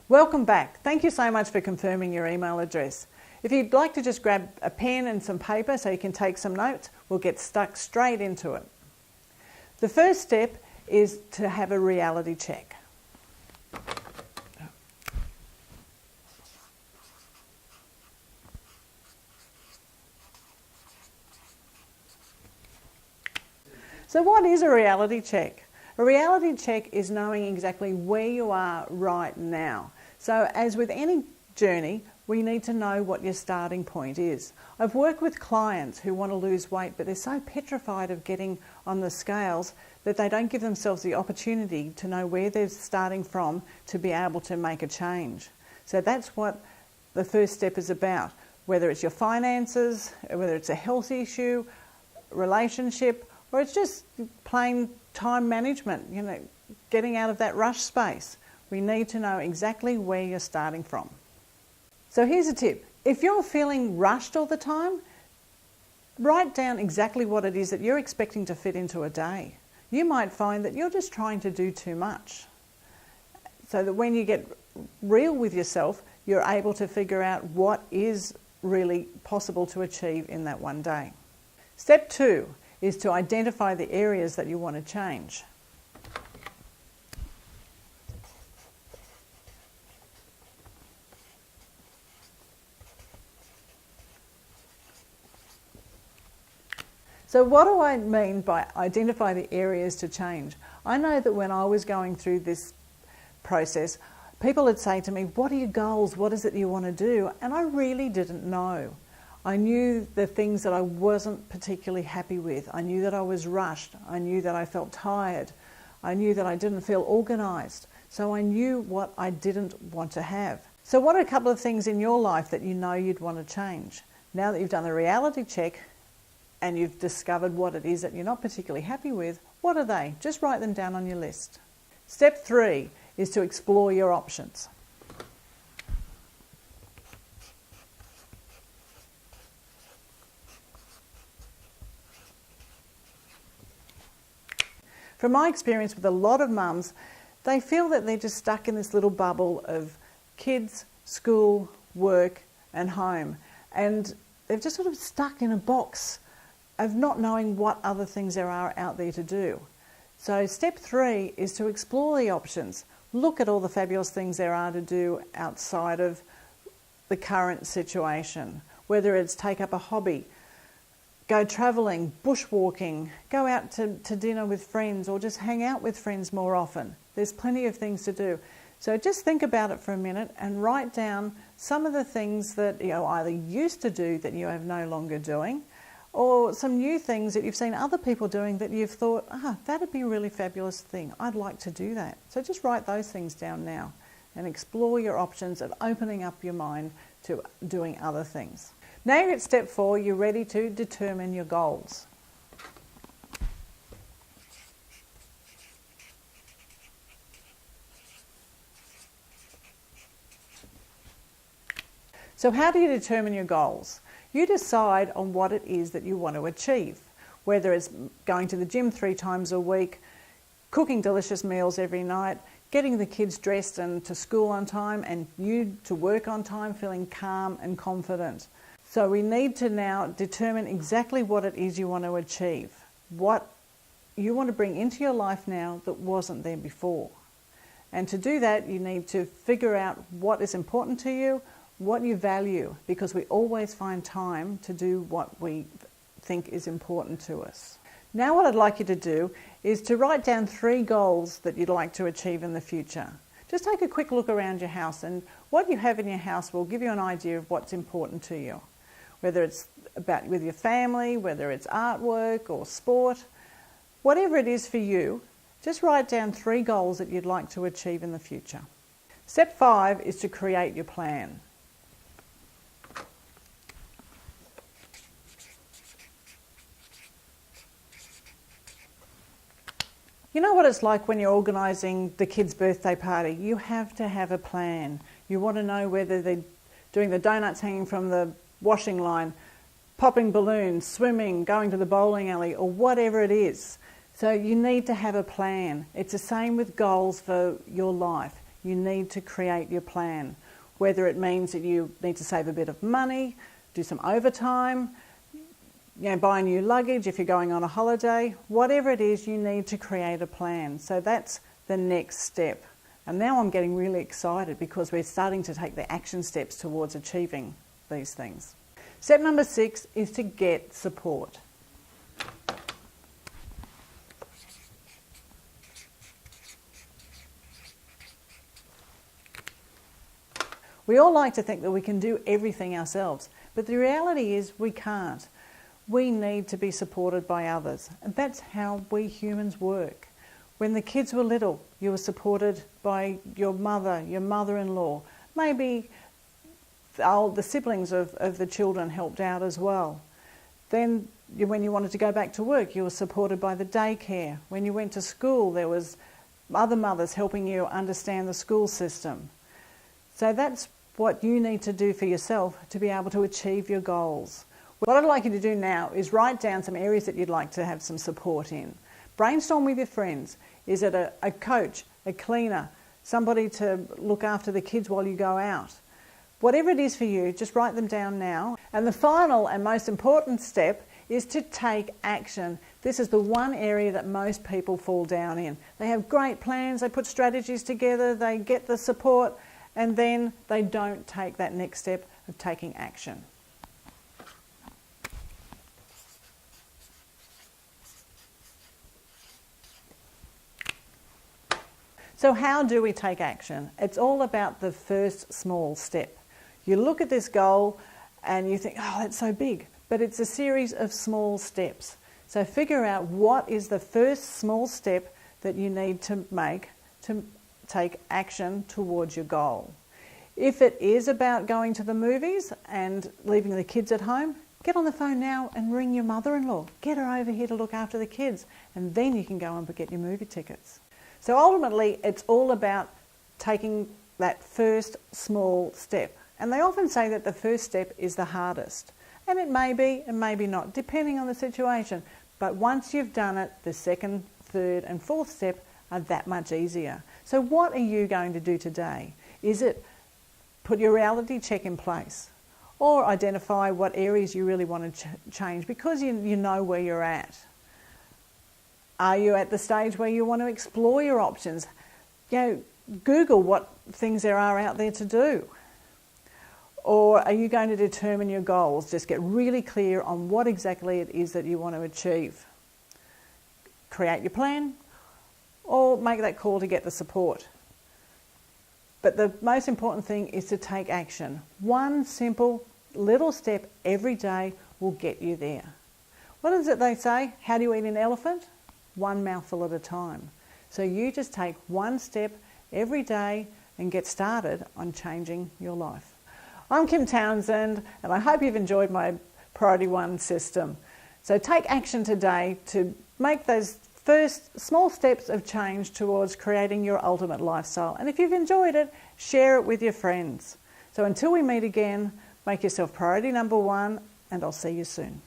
Welcome back. Thank you so much for confirming your email address. If you'd like to just grab a pen and some paper so you can take some notes, we'll get stuck straight into it. The first step is to have a reality check. So what is a reality check? A reality check is knowing exactly where you are right now. So as with any journey, we need to know what your starting point is. I've worked with clients who want to lose weight, but they're so petrified of getting on the scales that they don't give themselves the opportunity to know where they're starting from to be able to make a change. So that's what the first step is about. Whether it's your finances, whether it's a health issue, relationship, or it's just plain time management, getting out of that rush space. We need to know exactly where you're starting from. So here's a tip. If you're feeling rushed all the time, write down exactly what it is that you're expecting to fit into a day. You might find that you're just trying to do too much. So that when you get real with yourself, you're able to figure out what is really possible to achieve in that one day. Step 2 is to identify the areas that you want to change. So what do I mean by identify the areas to change? I know that when I was going through this process, people would say to me, what are your goals? What is it you want to do? And I really didn't know. I knew the things that I wasn't particularly happy with. I knew that I was rushed. I knew that I felt tired. I knew that I didn't feel organised. So I knew what I didn't want to have. So what are a couple of things in your life that you know you'd want to change? Now that you've done the reality check and you've discovered what it is that you're not particularly happy with, what are they? Just write them down on your list. Step 3 is to explore your options. From my experience with a lot of mums, they feel that they're just stuck in this little bubble of kids, school, work and home. And they're just sort of stuck in a box of not knowing what other things there are out there to do. So step 3 is to explore the options. Look at all the fabulous things there are to do outside of the current situation. Whether it's take up a hobby, go travelling, bushwalking, go out to dinner with friends or just hang out with friends more often. There's plenty of things to do. So just think about it for a minute and write down some of the things that you either used to do that you have no longer doing, or some new things that you've seen other people doing that you've thought, that'd be a really fabulous thing. I'd like to do that. So just write those things down now and explore your options of opening up your mind to doing other things. Now you're at step 4, you're ready to determine your goals. So how do you determine your goals? You decide on what it is that you want to achieve, whether it's going to the gym 3 times a week, cooking delicious meals every night, getting the kids dressed and to school on time, and you to work on time, feeling calm and confident. So we need to now determine exactly what it is you want to achieve, what you want to bring into your life now that wasn't there before. And to do that, you need to figure out what is important to you, what you value, because we always find time to do what we think is important to us. Now what I'd like you to do is to write down 3 goals that you'd like to achieve in the future. Just take a quick look around your house, and what you have in your house will give you an idea of what's important to you. Whether it's about with your family, whether it's artwork or sport, whatever it is for you, just write down 3 goals that you'd like to achieve in the future. Step 5 is to create your plan. You know what it's like when you're organising the kids' birthday party? You have to have a plan. You want to know whether they're doing the donuts hanging from the washing line, popping balloons, swimming, going to the bowling alley, or whatever it is. So you need to have a plan. It's the same with goals for your life. you need to create your plan. Whether it means that you need to save a bit of money, do some overtime, buy new luggage if you're going on a holiday, whatever it is, you need to create a plan. So that's the next step. And now I'm getting really excited because we're starting to take the action steps towards achieving these things. Step number 6 is to get support. We all like to think that we can do everything ourselves, but the reality is we can't. We need to be supported by others, and that's how we humans work. When the kids were little, you were supported by your mother, your mother-in-law. Maybe the siblings of the children helped out as well. Then when you wanted to go back to work, you were supported by the daycare. When you went to school, there was other mothers helping you understand the school system. So that's what you need to do for yourself to be able to achieve your goals. What I'd like you to do now is write down some areas that you'd like to have some support in. Brainstorm with your friends. Is it a coach, a cleaner, somebody to look after the kids while you go out? Whatever it is for you, just write them down now. And the final and most important step is to take action. This is the one area that most people fall down in. They have great plans, they put strategies together, they get the support, and then they don't take that next step of taking action. So how do we take action? It's all about the first small step. You look at this goal and you think, oh, that's so big, but it's a series of small steps. So figure out what is the first small step that you need to make to take action towards your goal. If it is about going to the movies and leaving the kids at home, get on the phone now and ring your mother-in-law. Get her over here to look after the kids, and then you can go and get your movie tickets. So ultimately, it's all about taking that first small step. And they often say that the first step is the hardest. And it may be and maybe not, depending on the situation. But once you've done it, the second, third and fourth step are that much easier. So what are you going to do today? Is it put your reality check in place? Or identify what areas you really want to change because you know where you're at? Are you at the stage where you want to explore your options? Google what things there are out there to do. Or are you going to determine your goals? Just get really clear on what exactly it is that you want to achieve. Create your plan or make that call to get the support. But the most important thing is to take action. One simple little step every day will get you there. What is it they say? How do you eat an elephant? One mouthful at a time. So you just take one step every day and get started on changing your life. I'm Kim Townsend, and I hope you've enjoyed my Priority 1 system. So take action today to make those first small steps of change towards creating your ultimate lifestyle. And if you've enjoyed it, share it with your friends. So until we meet again, make yourself priority number 1, and I'll see you soon.